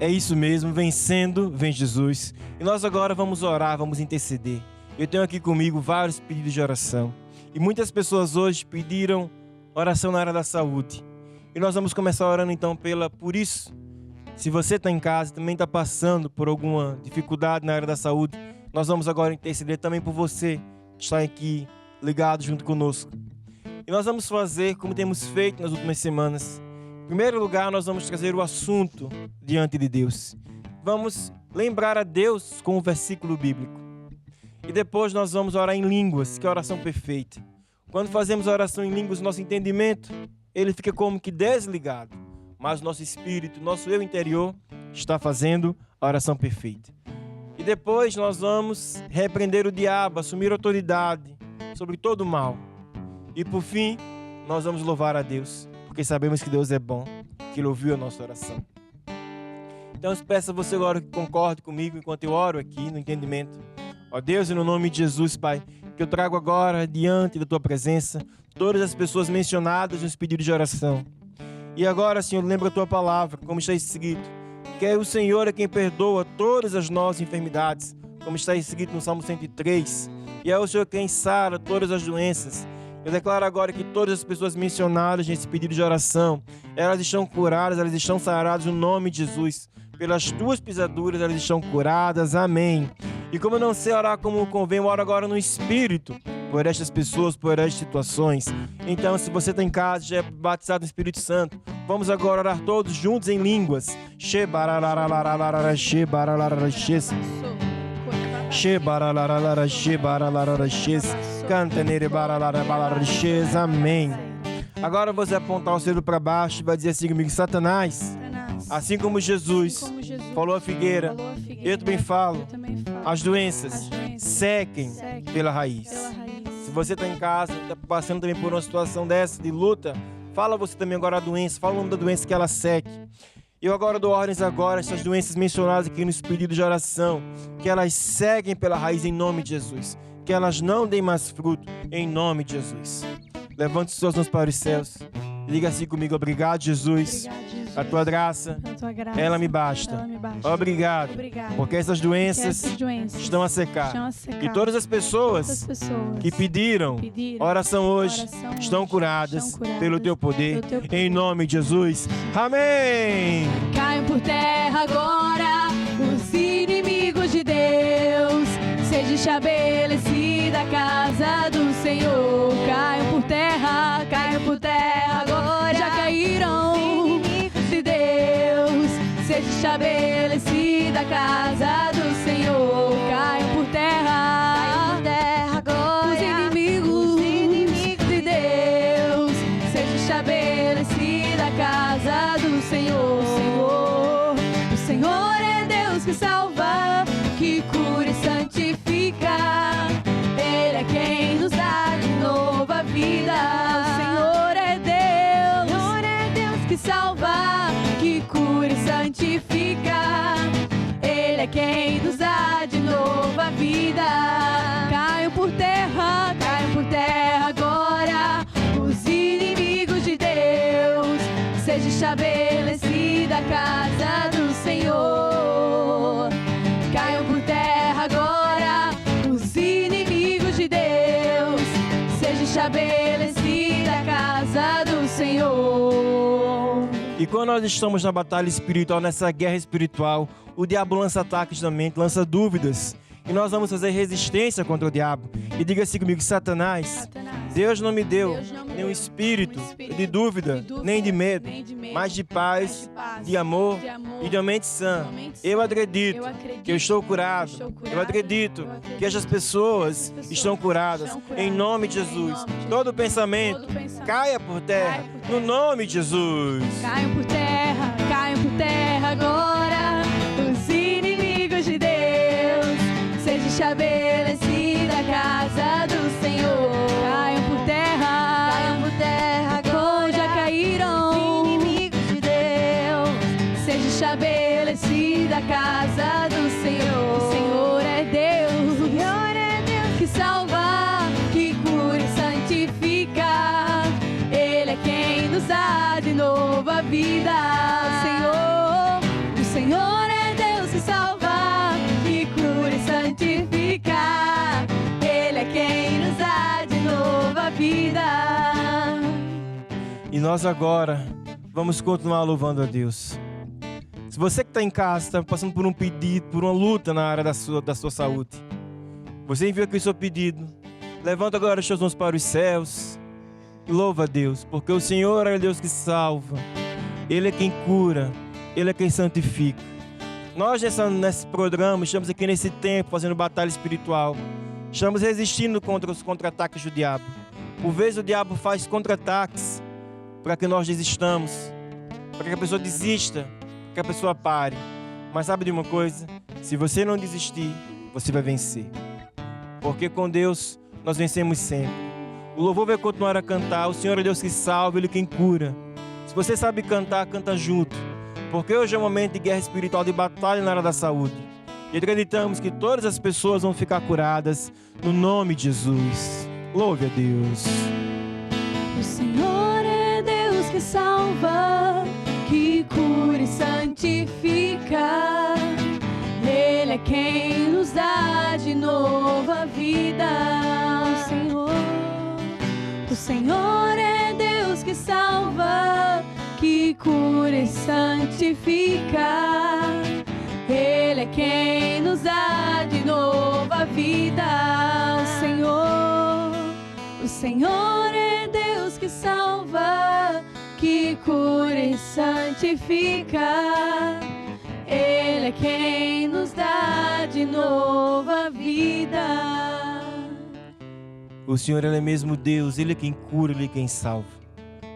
É isso mesmo, vencendo, vem Jesus. E nós agora vamos orar, vamos interceder. Eu tenho aqui comigo vários pedidos de oração. E muitas pessoas hoje pediram oração na área da saúde. E nós vamos começar orando então por isso. Se você está em casa e também está passando por alguma dificuldade na área da saúde, nós vamos agora interceder também por você que está aqui ligado junto conosco. E nós vamos fazer como temos feito nas últimas semanas. Em primeiro lugar, nós vamos trazer o assunto diante de Deus. Vamos lembrar a Deus com o versículo bíblico. E depois nós vamos orar em línguas, que é a oração perfeita. Quando fazemos a oração em línguas, nosso entendimento, ele fica como que desligado. Mas nosso espírito, nosso eu interior, está fazendo a oração perfeita. E depois nós vamos repreender o diabo, assumir autoridade sobre todo o mal. E por fim, nós vamos louvar a Deus, porque sabemos que Deus é bom, que Ele ouviu a nossa oração. Então eu peço a você agora que concorde comigo enquanto eu oro aqui no entendimento. Ó Deus, no nome de Jesus, Pai, que eu trago agora diante da Tua presença todas as pessoas mencionadas nos pedidos de oração. E agora, Senhor, lembra a Tua palavra, como está escrito, que é o Senhor é quem perdoa todas as nossas enfermidades, como está escrito no Salmo 103. E é o Senhor quem sara todas as doenças. Eu declaro agora que todas as pessoas mencionadas nesse pedido de oração, elas estão curadas, elas estão saradas no nome de Jesus. Pelas Tuas pisaduras, elas estão curadas. Amém. E como eu não sei orar como convém, eu oro agora no Espírito, por estas pessoas, por estas situações. Então, se você está em casa, já é batizado no Espírito Santo, vamos agora orar todos juntos em línguas. Amém. Agora você vai apontar o dedo para baixo e vai dizer assim comigo: Satanás, assim como Jesus falou a figueira, eu também falo, as doenças sequem pela raiz. Se você está em casa, está passando também por uma situação dessa de luta, fala você também agora a doença, fala o nome da doença que ela seque. Eu agora dou ordens agora, essas doenças mencionadas aqui nos pedidos de oração, que elas seguem pela raiz em nome de Jesus, que elas não deem mais fruto em nome de Jesus. Levante suas mãos para os céus e diga assim comigo: obrigado, Jesus. A tua graça, ela me basta. Obrigado, porque essas doenças estão a secar. E todas as pessoas que pediram oração hoje estão curadas pelo teu poder, em nome de Jesus. Amém. Caiam por terra agora os inimigos de Deus. Seja estabelecida a casa do Senhor. Caiam por terra agora. Já caíram de Deus. Seja estabelecida a casa do Senhor. Caiam por terra agora. Os inimigos de Deus. Seja estabelecida a casa do Senhor. O Senhor é Deus que salva, que cura e santifica. Ele é quem nos dá de novo a vida. O Senhor é Deus que salva, que cura e santifica. Ele é quem nos dá de novo a vida. Caiam por terra agora os inimigos de Deus. Seja estabelecida a casa do Senhor. Caiam por terra agora os inimigos de Deus. Seja estabelecida a casa do Senhor. E quando nós estamos na batalha espiritual, nessa guerra espiritual, o diabo lança ataques na mente, lança dúvidas. E nós vamos fazer resistência contra o diabo. E diga assim comigo: Satanás, Deus não me deu nenhum espírito de dúvida, nem de medo, mas de paz, de amor e de uma mente sã. Eu acredito que eu estou curado. Eu acredito que essas pessoas estão curadas. Em nome de Jesus. Todo pensamento caia por terra. No nome de Jesus. Caiam por terra agora os inimigos de Deus. Seja estabelecida a casa do Senhor. Caiam por terra agora. Já caíram os inimigos de Deus. Seja estabelecida a casa do Senhor. O Senhor é Deus que salva, que cura e santifica. Ele é quem nos dá de novo a vida. O Senhor E nós agora vamos continuar louvando a Deus. Se você que está em casa, está passando por um pedido, por uma luta na área da sua saúde, você envia aqui o seu pedido. Levanta agora os seus mãos para os céus e louva a Deus, porque o Senhor é Deus que salva. Ele é quem cura, Ele é quem santifica. Nós nesse programa estamos aqui nesse tempo fazendo batalha espiritual. Estamos resistindo contra os contra-ataques do diabo. Por vezes o diabo faz contra-ataques para que nós desistamos, para que a pessoa desista, para que a pessoa pare. Mas sabe de uma coisa? Se você não desistir, você vai vencer. Porque com Deus nós vencemos sempre. O louvor vai continuar a cantar. O Senhor é Deus que salva, Ele quem cura. Se você sabe cantar, canta junto. Porque hoje é um momento de guerra espiritual, de batalha na área da saúde. E acreditamos que todas as pessoas vão ficar curadas no nome de Jesus. Louve a Deus. O Senhor é Deus que salva, que cura e santifica. Ele é quem nos dá de novo a vida. O Senhor é Deus que salva, que cura e santifica. Ele é quem nos dá de novo a vida. O Senhor é Deus que salva, que cura e santifica. Ele é quem nos dá de novo a vida. O Senhor, Ele é mesmo Deus, Ele é quem cura, Ele é quem salva.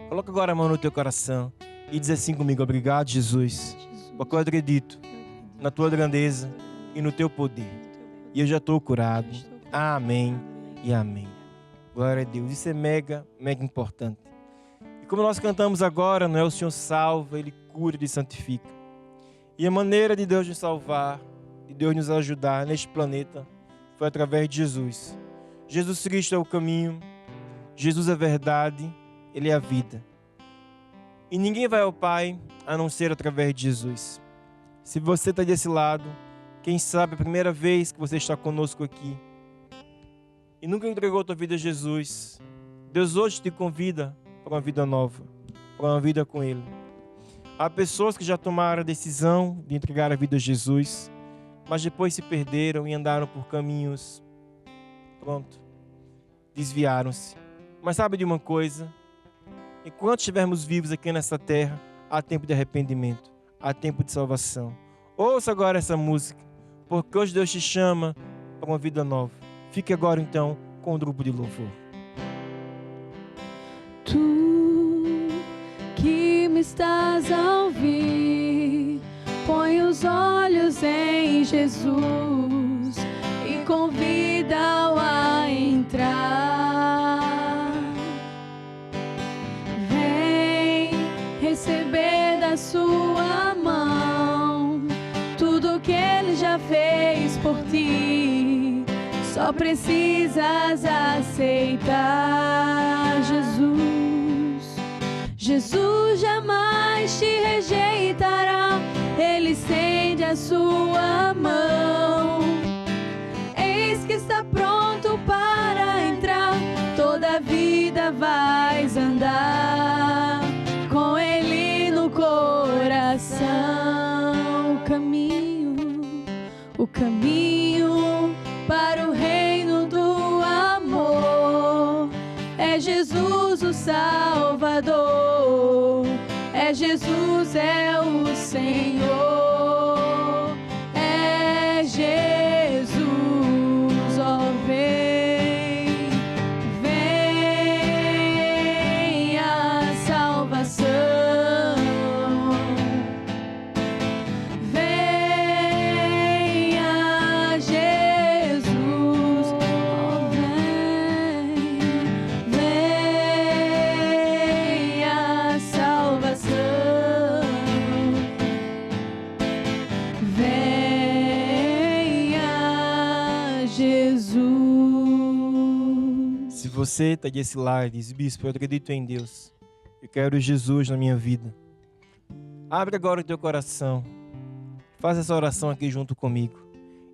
Coloca agora a mão no teu coração e diz assim comigo: obrigado, Jesus, porque eu acredito na tua grandeza e no teu poder. E eu já estou curado. Amém e amém. Glória a Deus. Isso é mega importante. E como nós cantamos agora, não é? O Senhor salva, Ele cura, Ele santifica. E a maneira de Deus nos salvar, de Deus nos ajudar neste planeta, foi através de Jesus. Jesus Cristo é o caminho, Jesus é a verdade, Ele é a vida. E ninguém vai ao Pai a não ser através de Jesus. Se você está desse lado, quem sabe a primeira vez que você está conosco aqui e nunca entregou a tua vida a Jesus, Deus hoje te convida para uma vida nova, para uma vida com Ele. Há pessoas que já tomaram a decisão de entregar a vida a Jesus, mas depois se perderam e andaram por caminhos, desviaram-se. Mas sabe de uma coisa? Enquanto estivermos vivos aqui nessa terra, há tempo de arrependimento, há tempo de salvação. Ouça agora essa música, porque hoje Deus te chama para uma vida nova. Fique agora então com o grupo de louvor. Tu que me estás a ouvir, põe os olhos em Jesus e convida-o a entrar. Vem receber da sua mão tudo que Ele já fez por ti. Só precisas aceitar Jesus. Jesus jamais te rejeitará. Ele estende a sua mão. Eis que está pronto para entrar. Toda a vida vais andar com Ele no coração. O caminho para o reino do amor é Jesus o Salvador, é Jesus, é o Senhor, é Jesus, ó vem, vem a salvação. Se você está desse lado e diz: bispo, eu acredito em Deus, eu quero Jesus na minha vida, abre agora o teu coração, faz essa oração aqui junto comigo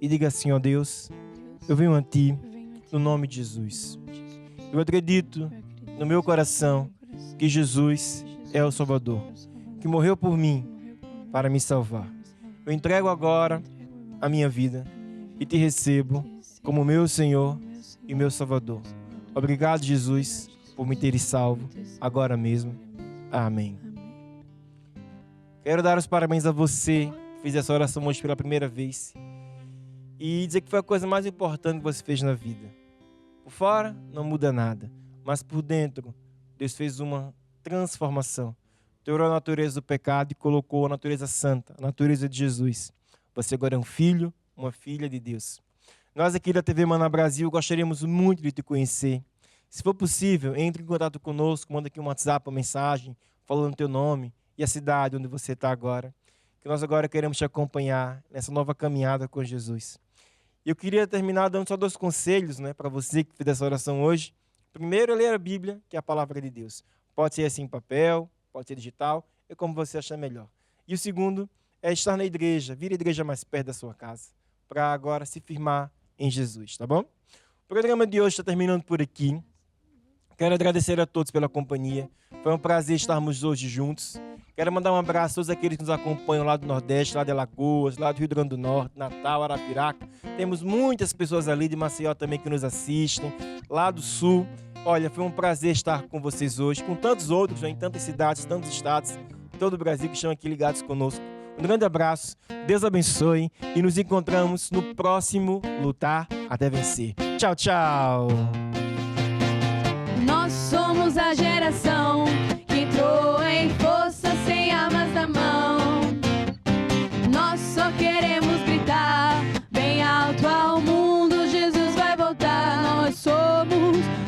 e diga assim: ó Deus, eu venho a Ti no nome de Jesus. Eu acredito no meu coração que Jesus é o Salvador, que morreu por mim para me salvar. Eu entrego agora a minha vida e te recebo como meu Senhor e meu Salvador. Obrigado, Jesus, por me teres salvo agora mesmo. Amém. Quero dar os parabéns a você que fez essa oração hoje pela primeira vez e dizer que foi a coisa mais importante que você fez na vida. Por fora não muda nada, mas por dentro Deus fez uma transformação. Tirou a natureza do pecado e colocou a natureza santa, a natureza de Jesus. Você agora é um filho, uma filha de Deus. Nós aqui da TV Maná Brasil gostaríamos muito de te conhecer. Se for possível, entre em contato conosco, manda aqui um WhatsApp, uma mensagem, falando o teu nome e a cidade onde você está agora. Que nós agora queremos te acompanhar nessa nova caminhada com Jesus. Eu queria terminar dando só 2 conselhos, para você que fez essa oração hoje. Primeiro, ler a Bíblia, que é a palavra de Deus. Pode ser assim em papel, pode ser digital, é como você achar melhor. E o segundo é estar na igreja, vir à igreja mais perto da sua casa, para agora se firmar em Jesus, tá bom? O programa de hoje está terminando por aqui. Quero agradecer a todos pela companhia. Foi um prazer estarmos hoje juntos. Quero mandar um abraço a todos aqueles que nos acompanham lá do Nordeste, lá de Alagoas, lá do Rio Grande do Norte, Natal, Arapiraca. Temos muitas pessoas ali de Maceió também que nos assistem, lá do Sul. Olha, foi um prazer estar com vocês hoje, com tantos outros, em tantas cidades, tantos estados, todo o Brasil que estão aqui ligados conosco. Um grande abraço, Deus abençoe e nos encontramos no próximo Lutar até Vencer. Tchau, tchau! Nós somos a geração que entrou em força sem armas na mão. Nós só queremos gritar bem alto ao mundo, Jesus vai voltar.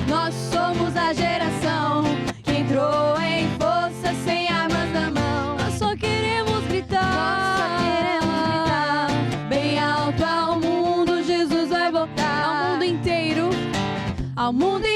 Nós somos a geração que entrou em força sem armas na mão. Nós só queremos gritar bem alto ao mundo, Jesus vai voltar. Ao mundo inteiro, ao mundo inteiro.